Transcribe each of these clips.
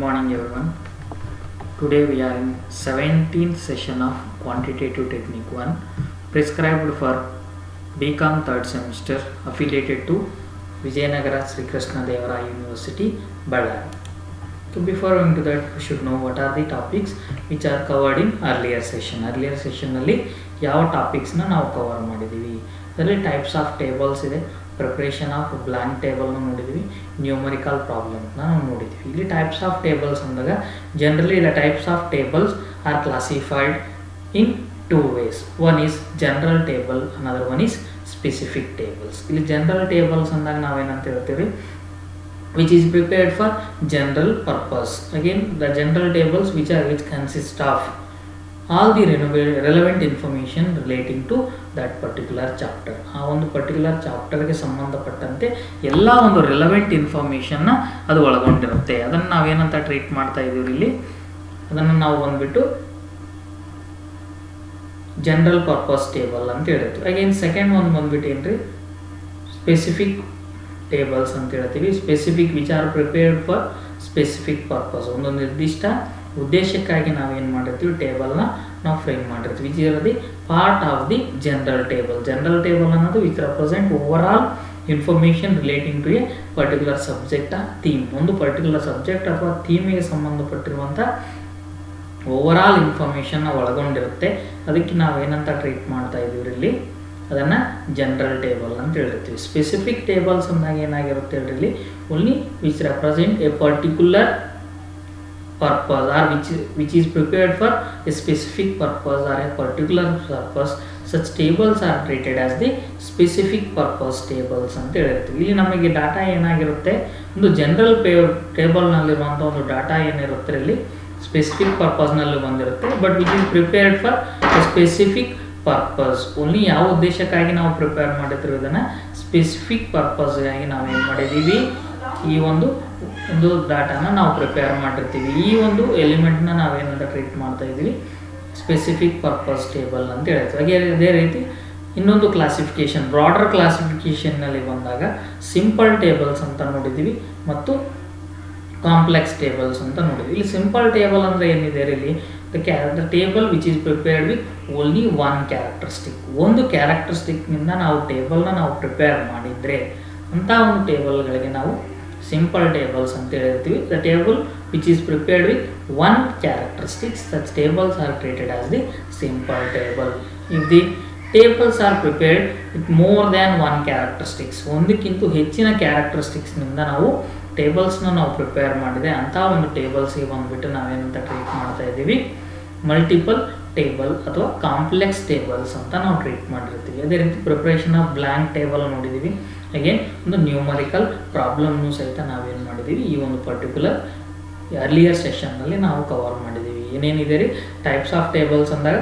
morning everyone. Today we are in 17th session of Quantitative Technique 1 prescribed for BCom 3rd semester affiliated to Vijayanagara Sri Krishna Devaraya University, Ballari. So before going to that, we should know what are the topics which are covered in earlier session. Earlier session ನಲ್ಲಿ ಯಾವ topics ನಾವು cover ಮಾಡಿದ್ದೀವಿ. ಅದರಲ್ಲಿ types of tables ಇದೆ, preparation of blank table ನೋಡಿದ್ವಿ, numerical problem ನಾವು ನೋಡಿದ್ವಿ. ಇಲ್ಲಿ ಟೈಪ್ಸ್ ಆಫ್ ಟೇಬಲ್ಸ್ ಅಂದಾಗ generally the types of tables are classified in two ways. One is general table, another one is specific tables. ಇಲ್ಲಿ general tables ಅಂದಾಗ ನಾವೇನಂತ ಹೇಳ್ತೀವಿ, which is prepared for general purpose. Again, the general tables which consist of all the relevant information relating to that particular chapter. ಆ ಒಂದು particular ಚಾಪ್ಟರ್ಗೆ ಸಂಬಂಧಪಟ್ಟಂತೆ ಎಲ್ಲ ಒಂದು relevant ಇನ್ಫಾರ್ಮೇಷನ್ನ ಅದು ಒಳಗೊಂಡಿರುತ್ತೆ. ಅದನ್ನು ನಾವೇನಂತ ಟ್ರೀಟ್ ಮಾಡ್ತಾ ಇದ್ದೀವಿ ಇಲ್ಲಿ, ಅದನ್ನು ನಾವು ಬಂದ್ಬಿಟ್ಟು ಜನರಲ್ ಪರ್ಪಸ್ ಟೇಬಲ್ ಅಂತ ಹೇಳ್ತೀವಿ. ಅಗೇನ್ ಸೆಕೆಂಡ್ ಒಂದು ಬಂದ್ಬಿಟ್ಟು ಏನ್ರಿ, ಸ್ಪೆಸಿಫಿಕ್ ಟೇಬಲ್ಸ್ ಅಂತ ಹೇಳ್ತೀವಿ. Specific which are prepared for specific purpose, ಒಂದು ನಿರ್ದಿಷ್ಟ ಉದ್ದೇಶಕ್ಕಾಗಿ ನಾವೇನು ಮಾಡಿರ್ತೀವಿ, ಟೇಬಲ್ನ ನಾವು ಫ್ರೇಮ್ ಮಾಡಿರ್ತೀವಿ. Which are the part of the general table. General table ಅನ್ನೋದು which represent overall information relating to a particular subject ಆ ಥೀಮ್. ಒಂದು ಪರ್ಟಿಕ್ಯುಲರ್ ಸಬ್ಜೆಕ್ಟ್ ಅಥವಾ ಥೀಮಿಗೆ ಸಂಬಂಧಪಟ್ಟಿರುವಂಥ ಓವರ್ ಆಲ್ ಇನ್ಫಾರ್ಮೇಷನ್ನ ಒಳಗೊಂಡಿರುತ್ತೆ. ಅದಕ್ಕೆ ನಾವೇನಂತ ಟ್ರೀಟ್ ಮಾಡ್ತಾ ಇದ್ದೀವಿ ಇಲ್ಲಿ, ಅದನ್ನು ಜನರಲ್ ಟೇಬಲ್ ಅಂತ ಹೇಳಿರ್ತೀವಿ. ಸ್ಪೆಸಿಫಿಕ್ ಟೇಬಲ್ಸ್ ಅಂದಾಗ ಏನಾಗಿರುತ್ತೆ ಹೇಳ್ರಿ, only which represent A particular purpose or which is prepared for a specific purpose or a particular purpose. Such tables are treated as the specific purpose tables ಅಂತ ಹೇಳಿರ್ತೀವಿ. ಇಲ್ಲಿ ನಮಗೆ data ಏನಾಗಿರುತ್ತೆ, ಒಂದು general ಟೇಬಲ್ನಲ್ಲಿರುವಂಥ ಒಂದು data ಏನಿರುತ್ತೆ ಇಲ್ಲಿ ಸ್ಪೆಸಿಫಿಕ್ ಪರ್ಪಸ್ನಲ್ಲಿ ಬಂದಿರುತ್ತೆ. But which is prepared for A specific purpose. Only ಯಾವ ಉದ್ದೇಶಕ್ಕಾಗಿ ನಾವು ಪ್ರಿಪೇರ್ ಮಾಡಿರ್ತೀವಿ, ಇದನ್ನು ಸ್ಪೆಸಿಫಿಕ್ ಪರ್ಪಸ್ಗಾಗಿ ನಾವೇನು ಮಾಡಿದ್ದೀವಿ, ಈ ಒಂದು ಡಾಟಾನ ನಾವು ಪ್ರಿಪೇರ್ ಮಾಡಿರ್ತೀವಿ. ಈ ಒಂದು ಎಲಿಮೆಂಟ್ನ ನಾವೇನಂತ ಟ್ರೀಟ್ ಮಾಡ್ತಾ ಇದ್ದೀವಿ, ಸ್ಪೆಸಿಫಿಕ್ ಪರ್ಪಸ್ ಟೇಬಲ್ ಅಂತ ಹೇಳ್ತೀವಿ. ಹಾಗೆ ಅದೇ ರೀತಿ ಇನ್ನೊಂದು ಕ್ಲಾಸಿಫಿಕೇಶನ್, ಬ್ರಾಡರ್ ಕ್ಲಾಸಿಫಿಕೇಷನ್ನಲ್ಲಿ ಬಂದಾಗ ಸಿಂಪಲ್ ಟೇಬಲ್ಸ್ ಅಂತ ನೋಡಿದ್ದೀವಿ ಮತ್ತು ಕಾಂಪ್ಲೆಕ್ಸ್ ಟೇಬಲ್ಸ್ ಅಂತ ನೋಡಿದ್ವಿ. ಇಲ್ಲಿ ಸಿಂಪಲ್ ಟೇಬಲ್ ಅಂದರೆ ಏನಿದೆ ಇಲ್ಲಿ, the table which is prepared with only one characteristic. ಒಂದು ಕ್ಯಾರೆಕ್ಟರಿಸ್ಟಿಕ್ನಿಂದ ನಾವು ಟೇಬಲ್ನ ನಾವು ಪ್ರಿಪೇರ್ ಮಾಡಿದರೆ ಅಂಥ ಒಂದು ಟೇಬಲ್ಗಳಿಗೆ ನಾವು ಸಿಂಪಲ್ ಟೇಬಲ್ಸ್ ಅಂತ ಹೇಳ್ತೀವಿ. The table which is prepared with one characteristics, such tables are treated as the simple table. If the tables are prepared with more than one characteristics, ಒಂದಕ್ಕಿಂತ ಹೆಚ್ಚಿನ ಕ್ಯಾರೆಕ್ಟರಿಸ್ಟಿಕ್ಸ್ನಿಂದ ನಾವು ಟೇಬಲ್ಸ್ನ ನಾವು ಪ್ರಿಪೇರ್ ಮಾಡಿದೆ ಅಂಥ ಒಂದು ಟೇಬಲ್ಸ್ಗೆ ಬಂದುಬಿಟ್ಟು ನಾವೇನಂತ ಟ್ರೀಟ್ ಮಾಡ್ತಾ ಇದ್ದೀವಿ, ಮಲ್ಟಿಪಲ್ ಟೇಬಲ್ ಅಥವಾ ಕಾಂಪ್ಲೆಕ್ಸ್ ಟೇಬಲ್ಸ್ ಅಂತ ನಾವು ಟ್ರೀಟ್ ಮಾಡಿರ್ತೀವಿ. ಅದೇ ರೀತಿ ಪ್ರಿಪ್ರೇಷನ್ ಆಫ್ ಬ್ಲ್ಯಾಂಕ್ ಟೇಬಲ್ ನೋಡಿದ್ದೀವಿ. ಅಗೇನ್ ಒಂದು ನ್ಯೂಮರಿಕಲ್ ಪ್ರಾಬ್ಲಮ್ನು ಸಹಿತ ನಾವೇನು ಮಾಡಿದ್ದೀವಿ, ಈ ಒಂದು ಪರ್ಟಿಕ್ಯುಲರ್ ಅರ್ಲಿಯರ್ ಸೆಷನ್ನಲ್ಲಿ ನಾವು ಕವರ್ ಮಾಡಿದ್ದೀವಿ. ಏನೇನಿದೆ ರೀ, ಟೈಪ್ಸ್ ಆಫ್ ಟೇಬಲ್ಸ್ ಅಂದಾಗ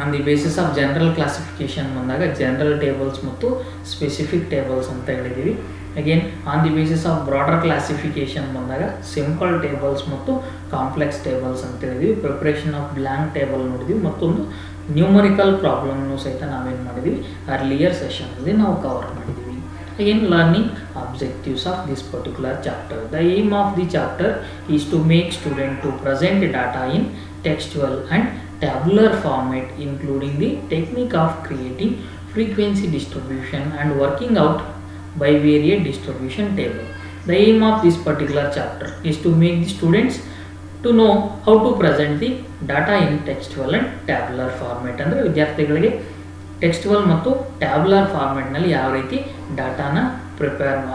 on the basis of general classification ಬಂದಾಗ ಜನರಲ್ ಟೇಬಲ್ಸ್ ಮತ್ತು ಸ್ಪೆಸಿಫಿಕ್ ಟೇಬಲ್ಸ್ ಅಂತ ಹೇಳಿದ್ದೀವಿ. Again on the basis of broader classification ಬಂದಾಗ ಸಿಂಪಲ್ ಟೇಬಲ್ಸ್ ಮತ್ತು ಕಾಂಪ್ಲೆಕ್ಸ್ ಟೇಬಲ್ಸ್ ಅಂತ ಹೇಳಿದ್ವಿ. ಪ್ರಿಪ್ರೇಷನ್ ಆಫ್ ಬ್ಲ್ಯಾಂಕ್ ಟೇಬಲ್ ನೋಡಿದ್ವಿ. ಮತ್ತೊಂದು ನ್ಯೂಮರಿಕಲ್ ಪ್ರಾಬ್ಲಮ್ನು ಸಹಿತ ನಾವೇನು ಮಾಡಿದ್ವಿ, ಅರ್ಲಿಯರ್ ಸೆಷನ್ನಲ್ಲಿ ನಾವು ಕವರ್ ಮಾಡಿದ್ದೀವಿ. Again learning objectives of this particular chapter. The aim of the chapter is to make student to present data in textual and tabular format, including the technique of creating frequency distribution and working out bivariate distribution table. The aim of this particular chapter is to make the students to know how to present the data in textual and tabular format. ಅಂದರೆ ವಿದ್ಯಾರ್ಥಿಗಳಿಗೆ textual ಮತ್ತು tabular ಫಾರ್ಮೆಟ್ನಲ್ಲಿ ಯಾವ ರೀತಿ ಡಾಟಾನ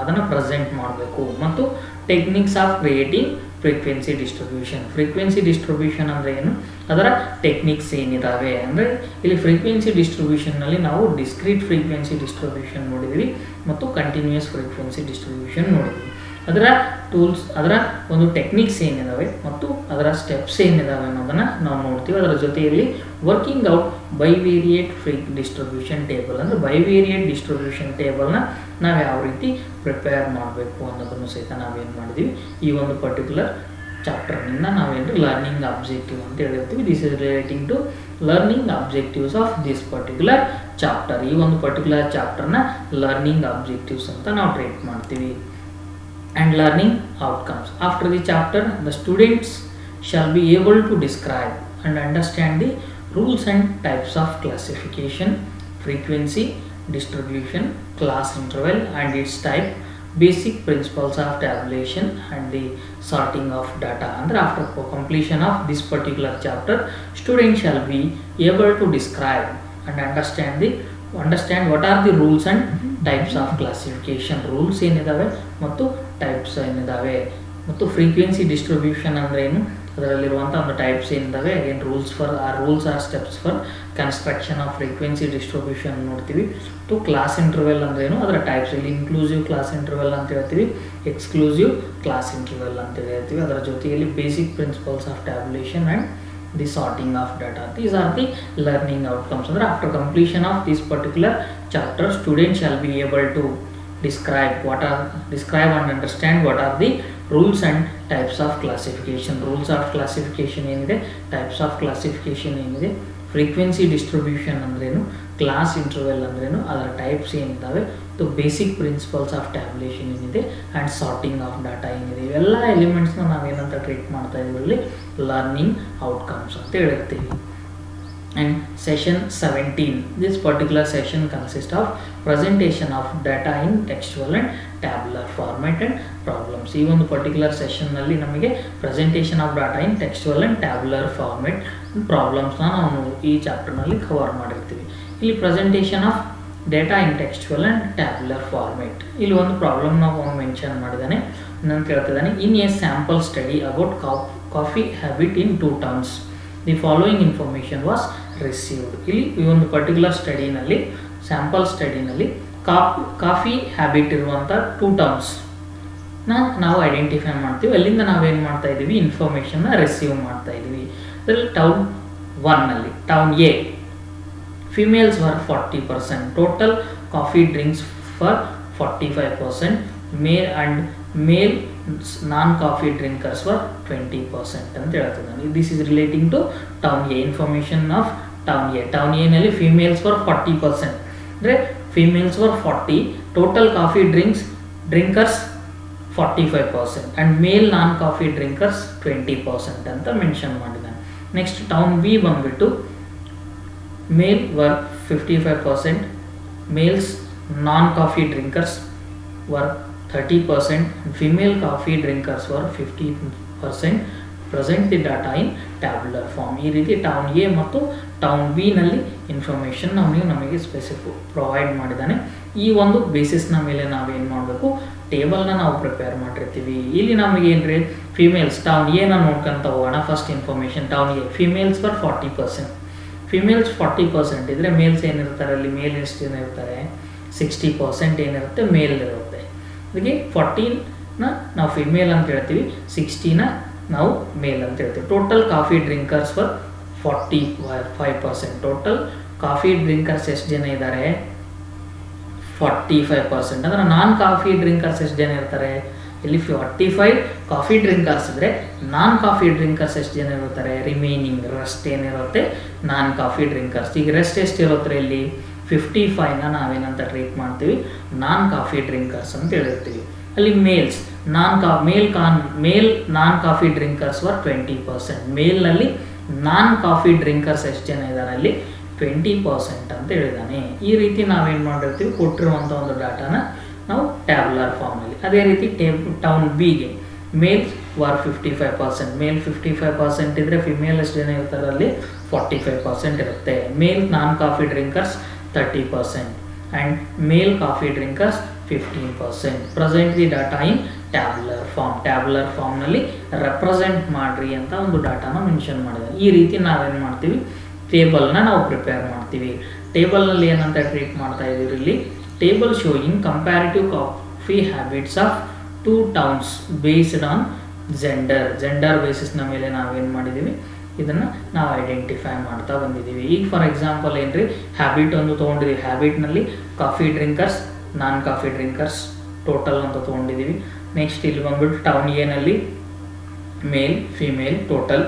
ಅದನ್ನು present ಮಾಡಬೇಕು, ಮತ್ತು techniques of creating frequency distribution. Frequency distribution ಅಂದರೆ ಏನು, ಅದರ ಟೆಕ್ನಿಕ್ಸ್ ಏನಿದ್ದಾವೆ ಅಂದರೆ ಇಲ್ಲಿ ಫ್ರೀಕ್ವೆನ್ಸಿ ಡಿಸ್ಟ್ರಿಬ್ಯೂಷನ್ನಲ್ಲಿ ನಾವು ಡಿಸ್ಕ್ರೀಟ್ ಫ್ರೀಕ್ವೆನ್ಸಿ ಡಿಸ್ಟ್ರಿಬ್ಯೂಷನ್ ನೋಡಿದ್ವಿ ಮತ್ತು ಕಂಟಿನ್ಯೂಯಸ್ ಫ್ರೀಕ್ವೆನ್ಸಿ ಡಿಸ್ಟ್ರಿಬ್ಯೂಷನ್ ನೋಡಿದ್ವಿ. ಅದರ ಟೂಲ್ಸ್, ಅದರ ಒಂದು ಟೆಕ್ನಿಕ್ಸ್ ಏನಿದ್ದಾವೆ ಮತ್ತು ಅದರ ಸ್ಟೆಪ್ಸ್ ಏನಿದ್ದಾವೆ ಅನ್ನೋದನ್ನು ನಾವು ನೋಡ್ತೀವಿ. ಅದರ ಜೊತೆಯಲ್ಲಿ ವರ್ಕಿಂಗ್ ಔಟ್ ಬೈವೇರಿಯೇಟ್ ಡಿಸ್ಟ್ರಿಬ್ಯೂಷನ್ ಟೇಬಲ್, ಅಂದರೆ ಬೈವೇರಿಯೇಟ್ ಡಿಸ್ಟ್ರಿಬ್ಯೂಷನ್ ಟೇಬಲ್ನ ನಾವು ಯಾವ ರೀತಿ ಪ್ರಿಪೇರ್ ಮಾಡಬೇಕು ಅನ್ನೋದನ್ನು ಸಹಿತ ನಾವೇನು ಮಾಡಿದ್ದೀವಿ, ಈ ಒಂದು ಪರ್ಟಿಕ್ಯುಲರ್ ಚಾಪ್ಟರ್ನಿಂದ ನಾವೇನು ಲರ್ನಿಂಗ್ ಆಬ್ಜೆಕ್ಟಿವ್ ಅಂತ ಹೇಳಿರ್ತೀವಿ. This is relating to learning objectives of this particular chapter. ಈ ಒಂದು ಪರ್ಟಿಕ್ಯುಲರ್ ಚಾಪ್ಟರ್ನ ಲರ್ನಿಂಗ್ ಆಬ್ಜೆಕ್ಟಿವ್ಸ್ ಅಂತ ನಾವು ಟ್ರೀಟ್ ಮಾಡ್ತೀವಿ. and learning outcomes. After the chapter, the students shall be able to describe and understand the rules and types of classification, frequency, distribution, class interval and its type, basic principles of tabulation and the sorting of data. And after completion of this particular chapter, students shall be able to describe and understand what are the rules and types of classification. Rules ಏನಿದ್ದಾವೆ ಮತ್ತು types ಏನಿದ್ದಾವೆ ಮತ್ತು frequency distribution ಅಂದರೆ ಏನು, ಅದರಲ್ಲಿರುವಂಥ ಒಂದು types ಏನಿದ್ದಾವೆ. Again rules are steps for construction of frequency distribution ನೋಡ್ತೀವಿ. ಮತ್ತು ಕ್ಲಾಸ್ ಇಂಟರ್ವೆಲ್ ಅಂದ್ರೆ ಏನು, ಅದರ ಟೈಪ್ಸ್. ಇಲ್ಲಿ ಇನ್ಕ್ಲೂಸಿವ್ ಕ್ಲಾಸ್ ಇಂಟರ್ವೆಲ್ ಅಂತ ಹೇಳ್ತೀವಿ, ಎಕ್ಸ್ಕ್ಲೂಸಿವ್ ಕ್ಲಾಸ್ ಇಂಟರ್ವೆಲ್ ಅಂತ ಹೇಳ್ತೀವಿ. ಅದರ ಜೊತೆಯಲ್ಲಿ basic principles of tabulation and the sorting of data. These are the learning outcomes. After completion of this particular chapter, students shall be able to describe and understand what are the rules and types of classification. Rules of classification ಏನಿದೆ, types of classification ಏನಿದೆ, frequency distribution ಅಂದ್ರೇನು, class interval ಅಂದ್ರೇನು, ಅದರ types ಏನಿದ್ದಾವೆ, basic principles of tabulation ಏನಿದೆ and sorting of data ಏನಿದೆ, ಇವೆಲ್ಲ ಎಲಿಮೆಂಟ್ಸ್ನ ನಾವೇನಂತ ಟ್ರೀಟ್ ಮಾಡ್ತಾ ಇದೀವಿ, ಲರ್ನಿಂಗ್ ಔಟ್ಕಮ್ಸ್ ಅಂತ ಹೇಳ್ತೀವಿ. And session 17, this particular session consists of presentation of data in textual and tabular format and problems. ಈ ಒಂದು ಪರ್ಟಿಕ್ಯುಲರ್ ಸೆಷನ್ನಲ್ಲಿ ನಮಗೆ presentation of data in textual and tabular format ಪ್ರಾಬ್ಲಮ್ಸ್ನ ನಾವು ಈ ಚಾಪ್ಟರ್ನಲ್ಲಿ ಕವರ್ ಮಾಡಿರ್ತೀವಿ. ಇಲ್ಲಿ presentation of data in textual and tabular format, ಇಲ್ಲಿ ಒಂದು ಪ್ರಾಬ್ಲಮ್ ನಾವು ಮೆನ್ಷನ್ ಮಾಡಿದ್ದಾನೆ. ನಾನು ಕೇಳ್ತಿದ್ದಾನೆ, in a sample study about coffee habit in 2 towns the following information was received. ಇಲ್ಲಿ ಈ ಒಂದು ಪರ್ಟಿಕ್ಯುಲರ್ ಸ್ಟಡಿನಲ್ಲಿ, ಸ್ಯಾಂಪಲ್ ಸ್ಟಡಿನಲ್ಲಿ ಕಾಫಿ ಹ್ಯಾಬಿಟ್ ಇರುವಂಥ 2 towns ನಾವು ಐಡೆಂಟಿಫೈ ಮಾಡ್ತೀವಿ. ಅಲ್ಲಿಂದ ನಾವೇನು ಮಾಡ್ತಾ ಇದ್ದೀವಿ, ಇನ್ಫಾರ್ಮೇಷನ್ನ ರಿಸೀವ್ ಮಾಡ್ತಾ ಇದ್ದೀವಿ. ಅದರಲ್ಲಿ ಟೌನ್ 1ನಲ್ಲಿ, town A, females were 40%, total coffee drinks for 45%, male non-coffee drinkers were 20% ಅಂತ ಹೇಳ್ತಿದ್ದಾನೆ. This is relating to town A, information of town A. Town ಎನಲ್ಲಿ ಫೀಮೇಲ್ಸ್ ವರ್ 40%, ಅಂದರೆ females were 40, total coffee drinkers 45% and male non coffee drinkers 20% ಅಂತ mention ಮಾಡಿದ್ದಾನೆ. Next town B ಬಂದ್ಬಿಟ್ಟು male were 55%, males non-coffee drinkers were 30%, and female coffee drinkers were 50%. Present the data in tabular form. ಈ ರೀತಿ town A ಮತ್ತು town B ನಲ್ಲಿ information ನಮಗೆ provide ಮಾಡಿದ್ದಾನೆ. ಈ ಒಂದು ಬೇಸಿಸ್ನ ಮೇಲೆ ನಾವೇನು ಮಾಡಬೇಕು, ಟೇಬಲ್ನ ನಾವು ಪ್ರಿಪೇರ್ ಮಾಡಿರ್ತೀವಿ. ಇಲ್ಲಿ ನಮಗೆ ಏನ್ರಿ, ಫಿಮೇಲ್ಸ್ ಟೌನ್ ಎನ ನೋಡ್ಕೊಂತ ಹೋಗೋಣ. First information, town A females for 40%. Females 40% ಇದ್ದರೆ ಮೇಲ್ಸ್ ಏನಿರ್ತಾರೆ, ಅಲ್ಲಿ ಮೇಲ್ ಎಷ್ಟು ಜನ ಇರ್ತಾರೆ, 60% ಏನಿರುತ್ತೆ ಮೇಲ್ ಇರುತ್ತೆ. ಅದಕ್ಕೆ 40ನ ನಾವು ಫಿಮೇಲ್ ಅಂತ ಹೇಳ್ತೀವಿ, 60ನ ನಾವು ಮೇಲ್ ಅಂತ ಹೇಳ್ತೀವಿ. Total coffee drinkers for 45%. Total coffee drinkers ಎಷ್ಟು ಜನ ಇದ್ದಾರೆ, 45%. ಅಂದರೆ ನಾನ್ ಕಾಫಿ ಡ್ರಿಂಕರ್ಸ್ ಎಷ್ಟು ಜನ ಇರ್ತಾರೆ, ಇಲ್ಲಿ 45 ಕಾಫಿ ಡ್ರಿಂಕರ್ಸ್ ಇದ್ದರೆ ನಾನ್ ಕಾಫಿ ಡ್ರಿಂಕರ್ಸ್ ಎಷ್ಟು ಜನ ಇರ್ತಾರೆ, ರಿಮೈನಿಂಗ್ ರೆಸ್ಟ್ ಏನಿರುತ್ತೆ ನಾನ್ ಕಾಫಿ ಡ್ರಿಂಕರ್ಸ್. ಈಗ ರೆಸ್ಟ್ ಎಷ್ಟು ಇರುತ್ತೆ, ಇಲ್ಲಿ 55ನ ನಾವೇನಂತ ಟ್ರೀಟ್ ಮಾಡ್ತೀವಿ, ನಾನ್ ಕಾಫಿ ಡ್ರಿಂಕರ್ಸ್ ಅಂತ ಹೇಳಿರ್ತೀವಿ. ಅಲ್ಲಿ ಮೇಲ್ಸ್ ಮೇಲ್ ನಾನ್ ಕಾಫಿ ಡ್ರಿಂಕರ್ಸ್ ವರ್ 20%. ಮೇಲ್ನಲ್ಲಿ ನಾನ್ ಕಾಫಿ ಡ್ರಿಂಕರ್ಸ್ ಎಷ್ಟು ಜನ ಇದ್ದಾರೆ, ಅಲ್ಲಿ 20% ಅಂತ ಹೇಳಿದ್ದಾನೆ. ಈ ರೀತಿ ನಾವೇನು ಮಾಡಿರ್ತೀವಿ, ಕೊಟ್ಟಿರುವಂಥ ಒಂದು ಡಾಟಾನ ನಾವು ಟ್ಯಾಬ್ಯುಲರ್ ಫಾರ್ಮಲ್ಲಿ. ಅದೇ ರೀತಿ ಟೌನ್ ಬಿಗೆ ಮೇಲ್ಸ್ ವರ್ 55%, ಮೇಲ್ 55% ಇದ್ದರೆ ಫಿಮೇಲ್ ಎಷ್ಟು ಜನ ಇರ್ತಾರೆ, ಅಲ್ಲಿ 45% ಇರುತ್ತೆ. Male non coffee drinkers 30% and male coffee drinkers 15%. Present the data in tabular form. Tabular ಫಾರ್ಮ್ನಲ್ಲಿ ರೆಪ್ರೆಸೆಂಟ್ ಮಾಡಿರಿ ಅಂತ ಒಂದು ಡಾಟಾನ ಮೆನ್ಷನ್ ಮಾಡಿದ್ದಾರೆ. ಈ ರೀತಿ ನಾವೇನು ಮಾಡ್ತೀವಿ, ಟೇಬಲ್ನ ನಾವು ಪ್ರಿಪೇರ್ ಮಾಡ್ತೀವಿ. ಟೇಬಲ್ನಲ್ಲಿ ಏನಂತ ಟ್ರೀಟ್ ಮಾಡ್ತಾ ಇದ್ದೀವಿ, ಇಲ್ಲಿ table showing comparative coffee habits of 2 towns based on gender ಬೇಸಿಸ್ನ ಮೇಲೆ ನಾವೇನು ಮಾಡಿದ್ದೀವಿ, ಇದನ್ನು ನಾವು ಐಡೆಂಟಿಫೈ ಮಾಡ್ತಾ ಬಂದಿದ್ದೀವಿ. ಈಗ ಫಾರ್ ಎಕ್ಸಾಂಪಲ್ ಏನ್ರಿ, ಹ್ಯಾಬಿಟ್ ಒಂದು ತೊಗೊಂಡಿದ್ದೀವಿ. ಹ್ಯಾಬಿಟ್ನಲ್ಲಿ coffee drinkers, non coffee drinkers total ಅಂತ ತೊಗೊಂಡಿದ್ದೀವಿ. ನೆಕ್ಸ್ಟ್ ಇಲ್ಲಿ ಬಂದ್ಬಿಟ್ಟು ಟೌನ್ ಎನಲ್ಲಿ ಮೇಲ್ ಫಿಮೇಲ್ ಟೋಟಲ್,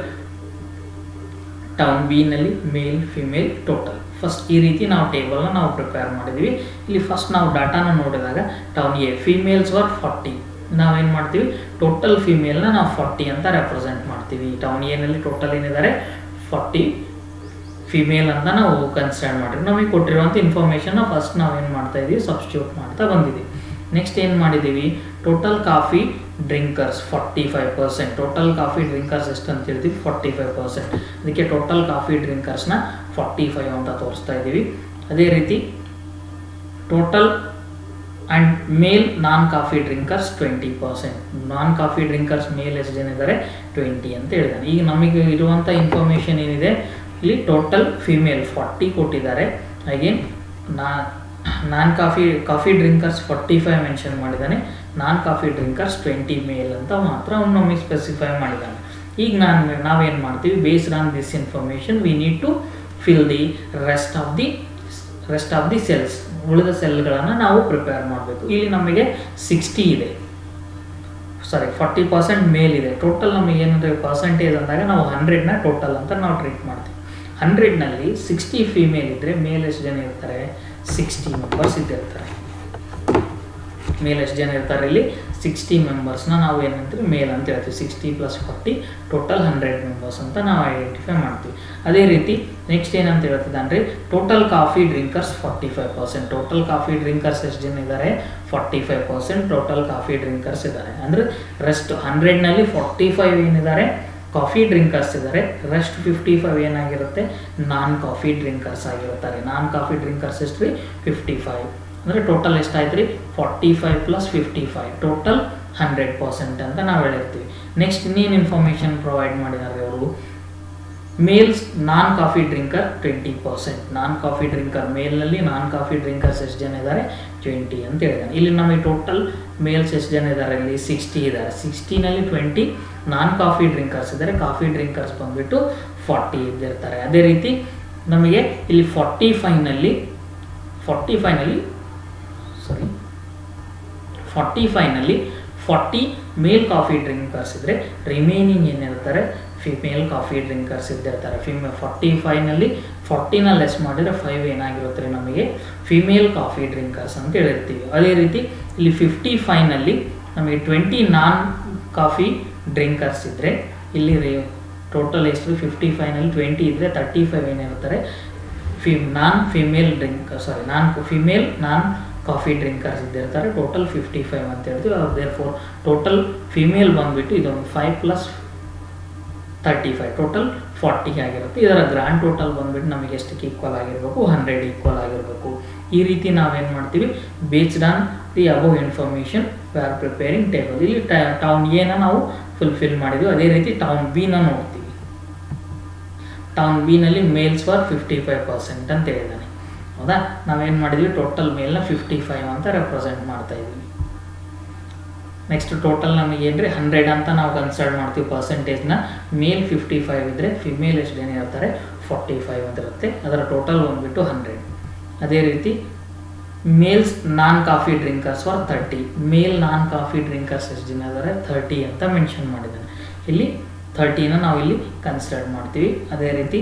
ಟೌನ್ ಬಿನಲ್ಲಿ ಮೇಲ್ ಫಿಮೇಲ್ ಟೋಟಲ್. ಫಸ್ಟ್ ಈ ರೀತಿ ನಾವು ಟೇಬಲ್ನ ನಾವು ಪ್ರಿಪೇರ್ ಮಾಡಿದ್ದೀವಿ. ಇಲ್ಲಿ ಫಸ್ಟ್ ನಾವು ಡಾಟಾನ ನೋಡಿದಾಗ ಟೌನ್ ಎ ಫಿಮೇಲ್ಸ್ ವರ್ 40, ನಾವೇನು ಮಾಡ್ತೀವಿ, ಟೋಟಲ್ ಫಿಮೇಲ್ನ ನಾವು 40 ಅಂತ ರೆಪ್ರೆಸೆಂಟ್ ಮಾಡ್ತೀವಿ. ಟೌನ್ ಎನಲ್ಲಿ ಟೋಟಲ್ ಏನಿದ್ದಾರೆ 40 ಫಿಮೇಲ್ ಅಂತ ನಾವು ಕನ್ಸಿಡರ್ ಮಾಡಿರಿ. ನಮಗೆ ಕೊಟ್ಟಿರುವಂಥ ಇನ್ಫಾರ್ಮೇಷನ್ನ ಫಸ್ಟ್ ನಾವೇನು ಮಾಡ್ತಾ ಇದ್ದೀವಿ, ಸಬ್ಸ್ಟಿಟ್ಯೂಟ್ ಮಾಡ್ತಾ ಬಂದಿದ್ದೀವಿ. ನೆಕ್ಸ್ಟ್ ಏನು ಮಾಡಿದ್ದೀವಿ, total coffee drinkers 45%. Total coffee drinkers ಎಷ್ಟು ಅಂತ ಹೇಳ್ತೀವಿ, 45%. ಅದಕ್ಕೆ ಟೋಟಲ್ ಕಾಫಿ ಡ್ರಿಂಕರ್ಸ್ನ 45 ಅಂತ ತೋರಿಸ್ತಾ ಇದ್ದೀವಿ. ಅದೇ ರೀತಿ total and male non coffee drinkers 20%. Non coffee drinkers male ಎಷ್ಟು ಜನ ಇದ್ದಾರೆ, 20 ಅಂತ ಹೇಳಿದ್ದಾನೆ. ಈಗ ನಮಗೆ ಇರುವಂಥ ಇನ್ಫಾರ್ಮೇಷನ್ ಏನಿದೆ, ಇಲ್ಲಿ ಟೋಟಲ್ ಫಿಮೇಲ್ 40 ಕೊಟ್ಟಿದ್ದಾರೆ. ಹಾಗೆ ನಾನ್ ಕಾಫಿ ಡ್ರಿಂಕರ್ಸ್ 45 ಮೆನ್ಷನ್ ಮಾಡಿದ್ದಾನೆ. ನಾನ್ ಕಾಫಿ ಡ್ರಿಂಕರ್ಸ್ 20 ಮೇಲ್ ಅಂತ ಮಾತ್ರ ಅವ್ನು ನಮಗೆ ಸ್ಪೆಸಿಫೈ ಮಾಡಿದ್ದಾನೆ. ಈಗ ನಾವೇನು ಮಾಡ್ತೀವಿ, based on this information we need to fill the rest of the cells. ಉಳಿದ ಸೆಲ್ಗಳನ್ನು ನಾವು ಪ್ರಿಪೇರ್ ಮಾಡಬೇಕು. ಇಲ್ಲಿ ನಮಗೆ 60 ಇದೆ, 40% ಮೇಲ್ ಇದೆ. ಟೋಟಲ್ ನಮಗೆ ಏನಂದರೆ ಪರ್ಸೆಂಟೇಜ್ ಅಂದಾಗ ನಾವು 100ನ ಟೋಟಲ್ ಅಂತ ನಾವು ಟ್ರೀಟ್ ಮಾಡ್ತೀವಿ. 100ನಲ್ಲಿ 60 ಫಿಮೇಲ್ ಇದ್ದರೆ ಮೇಲ್ ಎಷ್ಟು ಜನ ಇರ್ತಾರೆ, 60 ಮೆಂಬರ್ಸ್ ಇದ್ದಿರ್ತಾರೆ. ಮೇಲ್ ಎಷ್ಟು ಜನ ಇರ್ತಾರೆ, ಇಲ್ಲಿ 60 ಮೆಂಬರ್ಸ್ನ ನಾವು ಏನಂತೀವಿ, ಮೇಲ್ ಅಂತ ಹೇಳ್ತೀವಿ. 60 + 40 ಟೋಟಲ್ 100 ಮೆಂಬರ್ಸ್ ಅಂತ ನಾವು ಐಡೆಂಟಿಫೈ ಮಾಡ್ತೀವಿ. ಅದೇ ರೀತಿ ನೆಕ್ಸ್ಟ್ ಏನಂತ ಹೇಳ್ತಿದ್ದಾನೆ, total coffee drinkers 45%. Total coffee drinkers ಎಷ್ಟು ಜನ ಇದ್ದಾರೆ, 45% ಟೋಟಲ್ ಕಾಫಿ ಡ್ರಿಂಕರ್ಸ್ ಇದ್ದಾರೆ. ಅಂದರೆ ರೆಸ್ಟ್ 100ನಲ್ಲಿ 45 ಏನಿದ್ದಾರೆ ಕಾಫಿ ಡ್ರಿಂಕರ್ಸ್ ಇದ್ದಾರೆ, ರೆಸ್ಟ್ 55 ಏನಾಗಿರುತ್ತೆ, ನಾನ್ ಕಾಫಿ ಡ್ರಿಂಕರ್ಸ್ ಆಗಿರ್ತಾರೆ. ನಾನ್ ಕಾಫಿ ಡ್ರಿಂಕರ್ಸ್ ಎಷ್ಟು ರೀ, 55. ಅಂದರೆ ಟೋಟಲ್ ಎಷ್ಟಾಯ್ತು ರೀ, 45 + 55 ಟೋಟಲ್ 100% ಅಂತ ನಾವು ಹೇಳಿರ್ತೀವಿ. ನೆಕ್ಸ್ಟ್ ಇನ್ನೇನು ಇನ್ಫಾರ್ಮೇಷನ್ ಪ್ರೊವೈಡ್ ಮಾಡಿದ್ದಾರೆ ಅವರು, mails non coffee drinker 20%. Non coffee drinker ಮೇಲ್ನಲ್ಲಿ ನಾನ್ ಕಾಫಿ ಡ್ರಿಂಕರ್ಸ್ ಎಷ್ಟು ಜನ ಇದ್ದಾರೆ, 20 ಅಂತ ಹೇಳಿದ್ದಾನೆ. ಇಲ್ಲಿ ನಮಗೆ ಟೋಟಲ್ ಮೇಲ್ಸ್ ಎಷ್ಟು ಜನ ಇದ್ದಾರೆ, ಇಲ್ಲಿ 60 ಇದ್ದಾರೆ. 60ನಲ್ಲಿ 20 ನಾನ್ ಕಾಫಿ ಡ್ರಿಂಕರ್ಸ್ ಇದ್ದಾರೆ. ಕಾಫಿ ಡ್ರಿಂಕರ್ಸ್ ಬಂದುಬಿಟ್ಟು 40 ಇದ್ದಿರ್ತಾರೆ. ಅದೇ ರೀತಿ ನಮಗೆ ಇಲ್ಲಿ 45ನಲ್ಲಿ 40 ಮೇಲ್ ಕಾಫಿ ಡ್ರಿಂಕರ್ಸ್ ಇದ್ದರೆ ರಿಮೈನಿಂಗ್ ಏನಿರ್ತಾರೆ, ಫಿಮೇಲ್ ಕಾಫಿ ಡ್ರಿಂಕರ್ಸ್ ಇದ್ದಿರ್ತಾರೆ. 45ನಲ್ಲಿ 40ನ ಲೆಸ್ ಮಾಡಿದರೆ 5 ಏನಾಗಿರುತ್ತೆ ನಮಗೆ ಫಿಮೇಲ್ ಕಾಫಿ ಡ್ರಿಂಕರ್ಸ್ ಅಂತ ಹೇಳಿರ್ತೀವಿ. ಅದೇ ರೀತಿ ಇಲ್ಲಿ 55ನಲ್ಲಿ ನಮಗೆ 20 ನಾನ್ ಕಾಫಿ ಡ್ರಿಂಕರ್ಸ್ ಇದ್ದರೆ ಇಲ್ಲಿ ಟೋಟಲ್ ಎಷ್ಟು, 55ನಲ್ಲಿ 20 ಇದ್ದರೆ 35 ಏನಿರ್ತಾರೆ ಫಿಮೇಲ್ ನಾನ್ ಕಾಫಿ ಡ್ರಿಂಕರ್ಸ್ ಇದ್ದಿರ್ತಾರೆ. ಟೋಟಲ್ 55 ಅಂತ ಹೇಳ್ತೀವಿ. ದೇರ್ಫೋರ್ ಟೋಟಲ್ ಫಿಮೇಲ್ ಬಂದುಬಿಟ್ಟು ಇದೊಂದು 5 + 35 ಟೋಟಲ್ 40 ಆಗಿರುತ್ತೆ. ಇದರ ಗ್ರ್ಯಾಂಡ್ ಟೋಟಲ್ ಬಂದುಬಿಟ್ಟು ನಮಗೆ ಎಷ್ಟಕ್ಕೆ ಈಕ್ವಲ್ ಆಗಿರಬೇಕು, 100 ಈಕ್ವಲ್ ಆಗಿರಬೇಕು. ಈ ರೀತಿ ನಾವೇನು ಮಾಡ್ತೀವಿ, based on the above information we are preparing table. ಇಲ್ಲಿ ಟೌನ್ ಎನ ನಾವು ಫುಲ್ಫಿಲ್ ಮಾಡಿದ್ವಿ. ಅದೇ ರೀತಿ ಟೌನ್ ಬಿನ ನೋಡ್ತೀವಿ. ಟೌನ್ ಬಿನಲ್ಲಿ ಮೇಲ್ಸ್ ಫಾರ್ 55% ಅಂತ ಹೇಳಿದ್ದಾನೆ. ಹೌದಾ, ನಾವೇನು ಮಾಡಿದ್ವಿ, ಟೋಟಲ್ ಮೇಲ್ನ 55 ಅಂತ ರೆಪ್ರೆಸೆಂಟ್ ಮಾಡ್ತಾ ಇದ್ವಿ. ನೆಕ್ಸ್ಟ್ ಟೋಟಲ್ ನಮಗೆ ಏನ್ರಿ 100 ಅಂತ ನಾವು ಕನ್ಸಿಡರ್ ಮಾಡ್ತೀವಿ ಪರ್ಸೆಂಟೇಜ್ನ. ಮೇಲ್ 55 ಇದ್ದರೆ ಫಿಮೇಲ್ ಎಷ್ಟು ಜನ ಇರ್ತಾರೆ, 45 ಅಂತ ಇರುತ್ತೆ. ಅದರ ಟೋಟಲ್ ಬಂದುಬಿಟ್ಟು 100. ಅದೇ ರೀತಿ males non coffee drinkers for 30. Male non coffee drinkers ಎಷ್ಟು ಜನ ಇದ್ದಾರೆ, 30 ಅಂತ ಮೆನ್ಷನ್ ಮಾಡಿದ್ದಾನೆ. ಇಲ್ಲಿ 30ನ ನಾವು ಇಲ್ಲಿ ಕನ್ಸಿಡರ್ ಮಾಡ್ತೀವಿ. ಅದೇ ರೀತಿ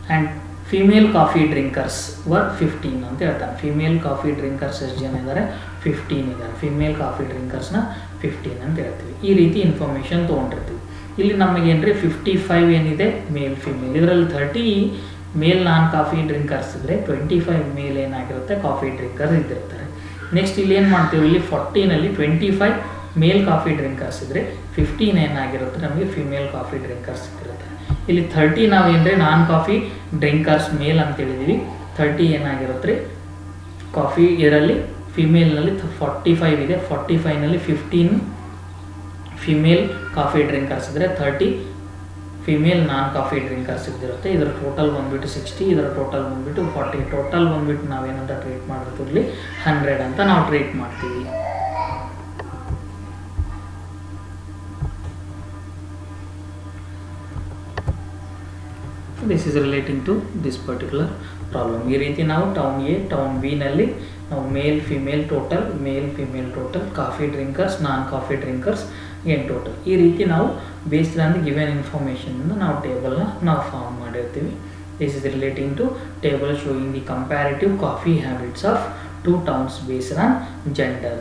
and female coffee drinkers var 15 ಅಂತ ಹೇಳ್ತಾನೆ. ಫಿಮೇಲ್ ಕಾಫಿ ಡ್ರಿಂಕರ್ಸ್ ಎಷ್ಟು ಜನ ಇದ್ದಾರೆ, 15 ಇದ್ದಾರೆ. ಫಿಮೇಲ್ ಕಾಫಿ ಡ್ರಿಂಕರ್ಸ್ನ 15 ಅಂತ ಹೇಳ್ತೀವಿ. ಈ ರೀತಿ ಇನ್ಫಾರ್ಮೇಷನ್ ತೊಗೊಂಡಿರ್ತೀವಿ. ಇಲ್ಲಿ ನಮಗೇನ್ರಿ 55 ಏನಿದೆ ಮೇಲ್ ಫಿಮೇಲ್, ಇದರಲ್ಲಿ 30 ಮೇಲ್ ನಾನ್ ಕಾಫಿ ಡ್ರಿಂಕರ್ಸ್ ಇದ್ದರೆ 25 ಮೇಲ್ ಏನಾಗಿರುತ್ತೆ ಕಾಫಿ ಡ್ರಿಂಕರ್ಸ್ ಇದ್ದಿರ್ತಾರೆ. ನೆಕ್ಸ್ಟ್ ಇಲ್ಲಿ ಏನು ಮಾಡ್ತೀವಿ, ಇಲ್ಲಿ 40ನಲ್ಲಿ 25 ಮೇಲ್ ಕಾಫಿ ಡ್ರಿಂಕರ್ಸ್ ಇದ್ದರೆ 15 ಏನಾಗಿರುತ್ತೆ ನಮಗೆ ಫಿಮೇಲ್ ಕಾಫಿ ಡ್ರಿಂಕರ್ಸ್ ಇದ್ದಿರುತ್ತೆ. ಇಲ್ಲಿ 30 ನಾವೇನ್ರಿ ನಾನ್ ಕಾಫಿ ಡ್ರಿಂಕರ್ಸ್ ಮೇಲ್ ಅಂತ ಹೇಳಿದ್ದೀವಿ. 30 ಏನಾಗಿರುತ್ತೆ ರೀ ಕಾಫಿ, ಇದರಲ್ಲಿ ಫಿಮೇಲ್ನಲ್ಲಿ 45 ಇದೆ. 45ನಲ್ಲಿ 15 ಫಿಮೇಲ್ ಕಾಫಿ ಡ್ರಿಂಕರ್ಸ್ ಇದ್ದರೆ 30 ಫಿಮೇಲ್ ನಾನ್ ಕಾಫಿ ಡ್ರಿಂಕರ್ಸ್ ಇದ್ದಿರುತ್ತೆ. ಇದರ ಟೋಟಲ್ ಬಂದುಬಿಟ್ಟು 60, ಇದರ ಟೋಟಲ್ ಬಂದುಬಿಟ್ಟು 40. ಟೋಟಲ್ ಬಂದುಬಿಟ್ಟು ನಾವೇನಂತ ಟ್ರೀಟ್ ಮಾಡಿರ್ತೀವಿ, ಇಲ್ಲಿ 100 ಅಂತ ನಾವು ಟ್ರೀಟ್ ಮಾಡ್ತೀವಿ. This is relating to this particular problem. ಈ ರೀತಿ ನಾವು ಟೌನ್ ಎ ಟೌನ್ ಬಿನಲ್ಲಿ ನಾವು male female total, male female total, coffee drinkers, non coffee drinkers ಏನು ಟೋಟಲ್, ಈ ರೀತಿ ನಾವು ಬೇಸ್ಡ್ ಆನ್ ದಿ ಗಿವೆನ್ ಇನ್ಫಾರ್ಮೇಷನಿಂದ ನಾವು ಟೇಬಲ್ನ ನಾವು ಫಾರ್ಮ್ ಮಾಡಿರ್ತೀವಿ. This is relating to table showing the comparative coffee habits of 2 terms based on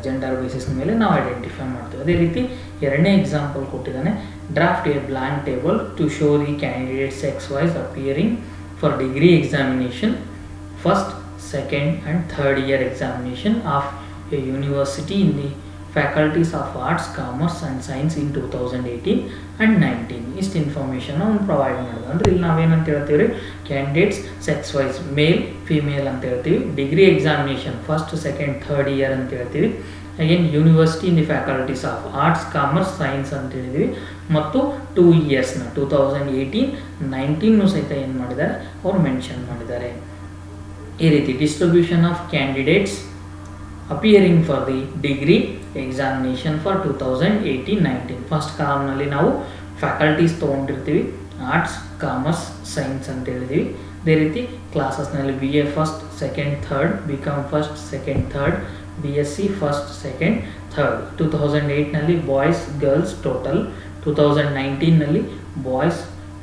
gender basis ಮೇಲೆ ನಾವು ಐಡೆಂಟಿಫೈ ಮಾಡ್ತೀವಿ. ಅದೇ ರೀತಿ ಎರಡನೇ ಎಕ್ಸಾಂಪಲ್ ಕೊಟ್ಟಿದ್ದಾನೆ, draft a blank table to show the candidate sex wise appearing for degree examination first, second and third year examination of a university in the faculties of arts, commerce and science in 2018 and 19. ಇಷ್ಟು information ಅವ್ನು provide ಮಾಡೋದು. ಅಂದರೆ ಇಲ್ಲಿ ನಾವೇನಂತ ಹೇಳ್ತೀವಿ ರೀ, candidates sex wise male female ಅಂತ ಹೇಳ್ತೀವಿ, degree examination first, second, third year ಅಂತ ಹೇಳ್ತೀವಿ, again university in the faculties of arts, commerce, science ಅಂತ ಹೇಳಿದ್ವಿ, ಮತ್ತು 2 ಇಯರ್ಸ್ನ 2018, 19 ಸಹಿತ ಏನು ಮಾಡಿದ್ದಾರೆ ಅವ್ರು ಮೆನ್ಷನ್ ಮಾಡಿದ್ದಾರೆ. ಈ ರೀತಿ distribution of candidates appearing for the degree examination for 2018-19. First ಕಾಲಮ್ನಲ್ಲಿ ನಾವು ಫ್ಯಾಕಲ್ಟೀಸ್ ತೊಗೊಂಡಿರ್ತೀವಿ, ಆರ್ಟ್ಸ್, ಕಾಮರ್ಸ್, ಸೈನ್ಸ್ ಅಂತ ಹೇಳಿದ್ವಿ. ಅದೇ ರೀತಿ ಕ್ಲಾಸಸ್ನಲ್ಲಿ B A first, second, third, B com first, second, third, B S C first, second, third. 2008ನಲ್ಲಿ ಬಾಯ್ಸ್, ಗರ್ಲ್ಸ್ ಟೋಟಲ್, 2019ನಲ್ಲಿ ಬಾಯ್ಸ್,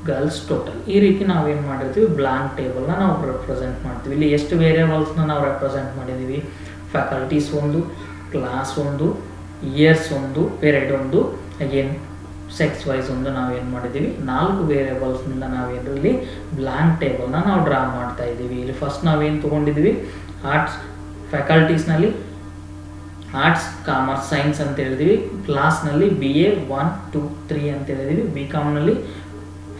ಗರ್ಲ್ಸ್ ಟೋಟಲ್. ಈ ರೀತಿ ನಾವೇನು ಮಾಡಿರ್ತೀವಿ, ಬ್ಲಾಂಕ್ ಟೇಬಲ್ನ ನಾವು ರೆಪ್ರೆಸೆಂಟ್ ಮಾಡ್ತೀವಿ. ಇಲ್ಲಿ ಎಷ್ಟು ವೇರಿಯಬಲ್ಸ್ನ ನಾವು ರೆಪ್ರೆಸೆಂಟ್ ಮಾಡಿದ್ದೀವಿ, ಫ್ಯಾಕಲ್ಟೀಸ್ ಒಂದು, ಕ್ಲಾಸ್ ಒಂದು, ಇಯರ್ಸ್ ಒಂದು, ಪೀರಿಯಡ್ ಒಂದು, ಅಗೇನ್ ಸೆಕ್ಸ್ ವೈಸ್ ಒಂದು ನಾವೇನು ಮಾಡಿದ್ದೀವಿ, 4 ವೇರಿಯಬಲ್ಸ್ನಿಂದ ನಾವೇನರಲ್ಲಿ ಬ್ಲಾಂಕ್ ಟೇಬಲ್ನ ನಾವು ಡ್ರಾ ಮಾಡ್ತಾ ಇದ್ದೀವಿ. ಇಲ್ಲಿ ಫಸ್ಟ್ ನಾವೇನು ತೊಗೊಂಡಿದ್ದೀವಿ, ಆರ್ಟ್ಸ್ ಫ್ಯಾಕಲ್ಟೀಸ್ನಲ್ಲಿ ಆರ್ಟ್ಸ್, ಕಾಮರ್ಸ್, ಸೈನ್ಸ್ ಅಂತ ಹೇಳಿದ್ವಿ, ಕ್ಲಾಸ್ನಲ್ಲಿ ಬಿ ಎ 1, 2, 3 ಅಂತ ಹೇಳಿದ್ವಿ, ಬಿ ಕಾಮ್ನಲ್ಲಿ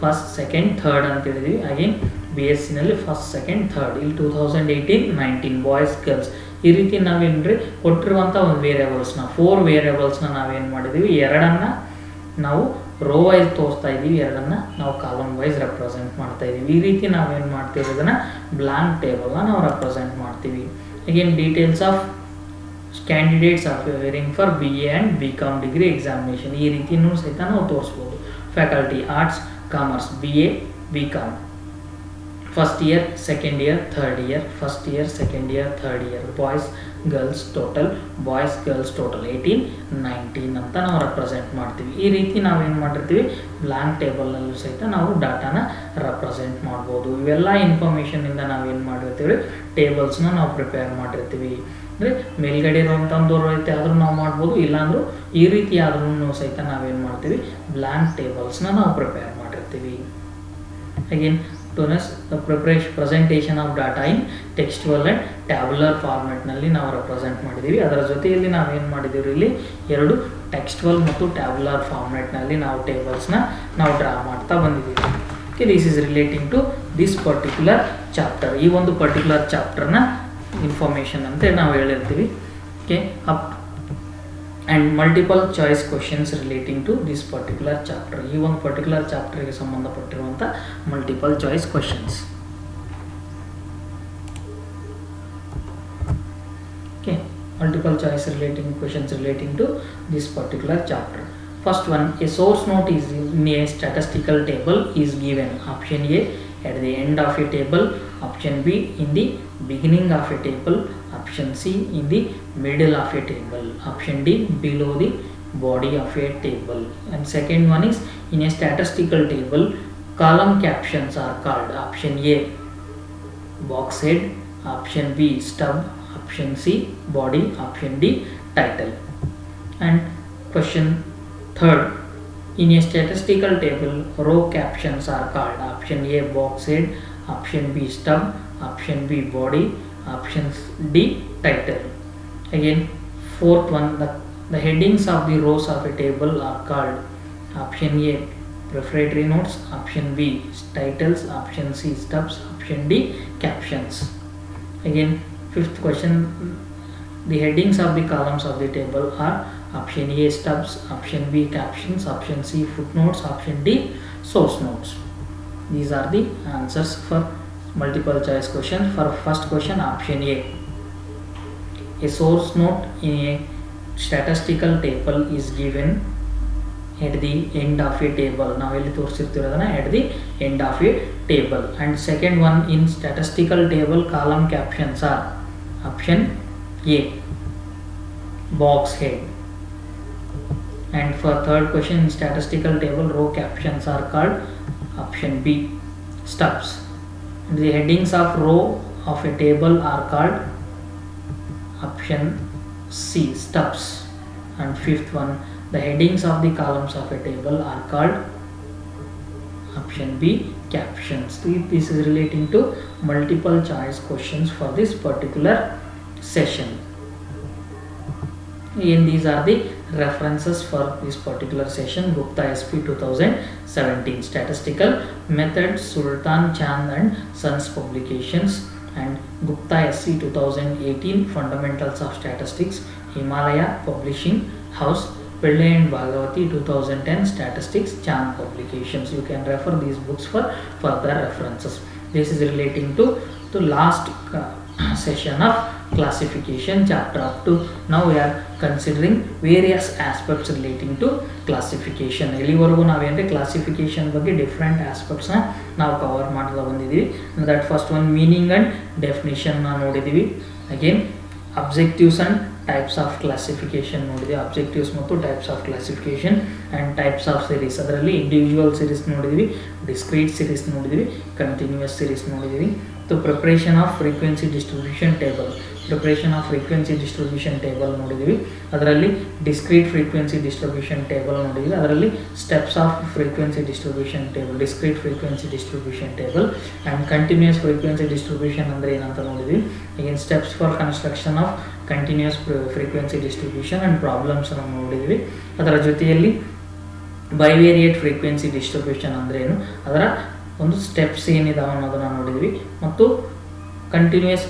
ಫಸ್ಟ್, ಸೆಕೆಂಡ್, ಥರ್ಡ್ ಅಂತ ಹೇಳಿದ್ವಿ, ಅಗೇನ್ ಬಿ ಎಸ್ ಸಿನಲ್ಲಿ ಫಸ್ಟ್, ಸೆಕೆಂಡ್, ಥರ್ಡ್. ಇಲ್ಲಿ 2018-19 ಬಾಯ್ಸ್, ಗರ್ಲ್ಸ್. ಈ ರೀತಿ ನಾವೇನ್ರಿ ಕೊಟ್ಟಿರುವಂಥ ಒಂದು ವೇರಿಯಬಲ್ಸ್ನ 4 ವೇರಿಯಬಲ್ಸ್ನ ನಾವೇನು ಮಾಡಿದ್ದೀವಿ, 2 ನಾವು ರೋ ವೈಸ್ ತೋರಿಸ್ತಾ ಇದ್ದೀವಿ, 2 ನಾವು ಕಾಲಮ್ ವೈಸ್ ರೆಪ್ರೆಸೆಂಟ್ ಮಾಡ್ತಾ ಇದ್ದೀವಿ. ಈ ರೀತಿ ನಾವೇನು ಮಾಡ್ತೀವಿ, ಇದನ್ನು ಬ್ಲಾಂಕ್ ಟೇಬಲ್ನ ನಾವು ರೆಪ್ರೆಸೆಂಟ್ ಮಾಡ್ತೀವಿ. Again details of candidates appearing for B A and B com degree examination. ಈ ರೀತಿಯೂ ಸಹಿತ ನಾವು ತೋರಿಸ್ಬೋದು. Faculty arts, commerce, B A, B com first year, second year, third year, first year, second year, third year, boys, girls total, boys, girls total 18-19 ಅಂತ ನಾವು represent ಮಾಡ್ತೀವಿ. ಈ ರೀತಿ ನಾವೇನು ಮಾಡಿರ್ತೀವಿ, ಬ್ಲಾಂಕ್ ಟೇಬಲ್ನಲ್ಲೂ ಸಹಿತ ನಾವು ಡಾಟಾನ ರೆಪ್ರೆಸೆಂಟ್ ಮಾಡ್ಬೋದು. ಇವೆಲ್ಲ ಇನ್ಫಾರ್ಮೇಷನಿಂದ ನಾವೇನು ಮಾಡಿರ್ತೀವಿ, ಟೇಬಲ್ಸ್ನ ನಾವು ಪ್ರಿಪೇರ್ ಮಾಡಿರ್ತೀವಿ. ಅಂದರೆ ಮೇಲ್ಗಡೆ ಇರುವಂಥದ್ದವ್ರು ಐತೆ ಆದರೂ ನಾವು ಮಾಡ್ಬೋದು, ಇಲ್ಲಾಂದ್ರೂ ಈ ರೀತಿ ಆದ್ರೂ ಸಹಿತ ನಾವೇನು ಮಾಡ್ತೀವಿ, ಬ್ಲಾಂಕ್ ಟೇಬಲ್ಸ್ನ ನಾವು ಪ್ರಿಪೇರ್ ಮಾಡಿರ್ತೀವಿ. Again presentation of data in textual and tabular ಫಾರ್ಮೆಟ್ನಲ್ಲಿ ನಾವು ರೆಪ್ರೆಸೆಂಟ್ ಮಾಡಿದ್ದೀವಿ. ಅದರ ಜೊತೆಯಲ್ಲಿ ನಾವೇನು ಮಾಡಿದ್ದೀವಿ, ಇಲ್ಲಿ 2 ಟೆಕ್ಸ್ಟುವಲ್ ಮತ್ತು ಟ್ಯಾಬ್ಯುಲರ್ ಫಾರ್ಮೆಟ್ನಲ್ಲಿ ನಾವು ಟೇಬಲ್ಸ್ನ ನಾವು ಡ್ರಾ ಮಾಡ್ತಾ ಬಂದಿದ್ದೀವಿ. Okay, this is relating to this particular chapter. ಈ ಒಂದು ಪರ್ಟಿಕ್ಯುಲರ್ ಚಾಪ್ಟರ್ನ ಇನ್ಫಾರ್ಮೇಷನ್ ಅಂತ ನಾವು ಹೇಳಿರ್ತೀವಿ. Okay, up and multiple choice questions relating to this particular chapter. ಈ ಒಂದು ಪರ್ಟಿಕ್ಯುಲರ್ ಚಾಪ್ಟರ್ಗೆ ಸಂಬಂಧಪಟ್ಟಿರುವಂಥ multiple choice questions. Okay, multiple choice questions relating to this particular chapter. First one, a source note is in a statistical table is given. Option A at the end of a table, option B in the beginning of a table, option C in the middle of a table, option D below the body of a table. And second one is in a statistical table, column captions are called. Option A box head, option B stub, option C body, option D title. And question third, in a statistical table, row captions are called. Option A box head, option B stub, option B body, option D title. Again, fourth one, the headings of the rows of a table are called. Option A prefatory notes, option B titles, option C stubs, option D captions. Again, fifth question, the headings of the columns of the table are option A stubs, option B captions, option C footnotes, option D source notes. These are the answers for multiple choice questions. For first question, option A, a source note in a statistical table is given at the end of a table. Now ಇಲ್ಲಿ ತೋರಿಸಿರ್ತಿರೋದನ್ನ at the end of a table. And second one, in statistical table, column captions are option A box head. And for third question, in statistical table, row captions are called option B stubs. And the headings of row of a table are called Option C, stubs. And fifth one, the headings of the columns of a table are called, option B, captions. This is relating to multiple choice questions for this particular session. And these are the references for this particular session. Gupta SP 2017, Statistical Methods, Sultan Chand and Sons Publications, and Gupta SC 2018, Fundamentals of Statistics, Himalaya Publishing House, Pillai and Bhagavati 2010, Statistics, Chand Publications. You can refer these books for further references. This is relating to the last session of classification chapter. Up to now we are considering various aspects relating to classification. ಎಲ್ಲಿವರೆಗೂ ನಾವೇಂದ್ರೆ classification ಬಗ್ಗೆ different ಆಸ್ಪೆಕ್ಟ್ಸ್ನ ನಾವು cover ಮಾಡ್ತಾ ಬಂದಿದ್ದೀವಿ. That first one meaning and ಡೆಫಿನಿಷನ್ನ ನೋಡಿದ್ದೀವಿ. Again objectives and types of classification ನೋಡಿದ್ದೀವಿ. Objectives ಮತ್ತು types of classification and types of series. ಅದರಲ್ಲಿ ಇಂಡಿವಿಜುವಲ್ ಸೀರೀಸ್ ನೋಡಿದ್ದೀವಿ, ಡಿಸ್ಕ್ರೀಟ್ ಸೀರೀಸ್ ನೋಡಿದ್ದೀವಿ, ಕಂಟಿನ್ಯೂಯಸ್ ಸೀರೀಸ್ ನೋಡಿದ್ದೀವಿ. So preparation of frequency distribution table, preparation of frequency distribution table ನೋಡಿದ್ದೀವಿ. ಅದರಲ್ಲಿ discrete frequency distribution table ನೋಡಿದ್ದೀವಿ. ಅದರಲ್ಲಿ steps of frequency distribution table, discrete frequency distribution table and continuous frequency distribution ಅಂದರೆ ಏನಂತ ನೋಡಿದ್ವಿ. ಈಗಿನ steps for construction of continuous frequency distribution and problems ನಾವು ನೋಡಿದ್ವಿ. ಅದರ ಜೊತೆಯಲ್ಲಿ ಬೈವೇರಿಯೇಟ್ ಫ್ರೀಕ್ವೆನ್ಸಿ ಡಿಸ್ಟ್ರಿಬ್ಯೂಷನ್ ಅಂದರೆ ಏನು, ಅದರ ಒಂದು ಸ್ಟೆಪ್ಸ್ ಏನಿದಾವೆ ಅನ್ನೋದನ್ನು ನೋಡಿದ್ವಿ. ಮತ್ತು ಕಂಟಿನ್ಯೂಯಸ್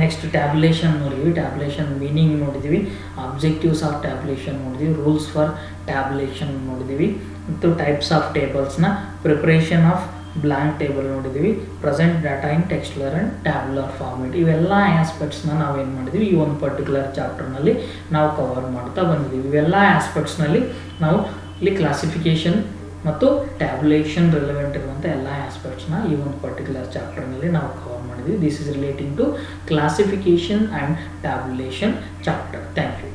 ನೆಕ್ಸ್ಟ್ ಟ್ಯಾಬ್ಯುಲೇಷನ್ ನೋಡಿದ್ವಿ, ಟ್ಯಾಬ್ಯುಲೇಷನ್ ಮೀನಿಂಗ್ ನೋಡಿದ್ವಿ, ಅಬ್ಜೆಕ್ಟಿವ್ಸ್ ಆಫ್ ಟ್ಯಾಬ್ಯುಲೇಷನ್ ನೋಡಿದ್ವಿ, ರೂಲ್ಸ್ ಫಾರ್ ಟ್ಯಾಬ್ಯುಲೇಷನ್ ನೋಡಿದ್ವಿ. ಮತ್ತು ಟೈಪ್ಸ್ ಆಫ್ ಟೇಬಲ್ಸ್ನ ಪ್ರಿಪ್ರೇಷನ್ ಆಫ್ ಬ್ಲ್ಯಾಂಕ್ ಟೇಬಲ್ ನೋಡಿದ್ವಿ, present data in textual and tabular format. ಇವೆಲ್ಲ ಆಸ್ಪೆಕ್ಟ್ಸ್ನ ನಾವೇನು ಮಾಡಿದ್ವಿ ಈ ಒಂದು ಪರ್ಟಿಕ್ಯುಲರ್ ಚಾಪ್ಟರ್ನಲ್ಲಿ ನಾವು ಕವರ್ ಮಾಡ್ತಾ ಬಂದಿದ್ದೀವಿ. ಇವೆಲ್ಲ ಆಸ್ಪೆಕ್ಟ್ಸ್ನಲ್ಲಿ ನಾವು ಇಲ್ಲಿ ಕ್ಲಾಸಿಫಿಕೇಷನ್ ಮತ್ತು ಟ್ಯಾಬ್ಯುಲೇಷನ್ ರಿಲೆವೆಂಟ್ ಇರುವಂಥ ಎಲ್ಲ ಆಸ್ಪೆಕ್ಟ್ಸ್ನ ಈ ಒಂದು ಪರ್ಟಿಕ್ಯುಲರ್ ಚಾಪ್ಟರ್ನಲ್ಲಿ ನಾವು ಕವರ್ ಮಾಡಿದ್ವಿ. This is relating to classification and tabulation chapter. Thank you.